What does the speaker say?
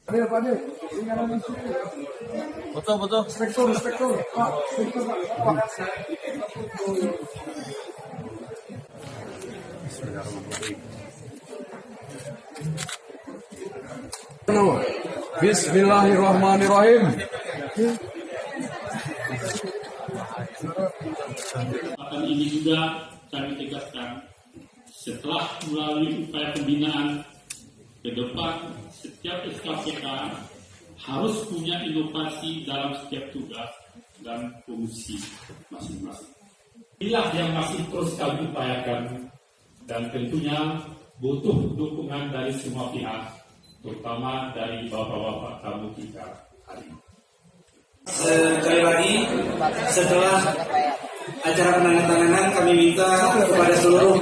Betul. Spektor. Pak, spektor, Pak. Bismillahirrahmanirrahim. Akan ini juga kami tegaskan, setelah melalui upaya pembinaan ke depan, setiap SKPK harus punya inovasi dalam setiap tugas dan fungsi masing-masing. Inilah yang masih terus kami upayakan dan tentunya butuh dukungan dari semua pihak, terutama dari bapak-bapak tamu kita hari ini. Sekali lagi, setelah acara penandatanganan kami minta kepada seluruh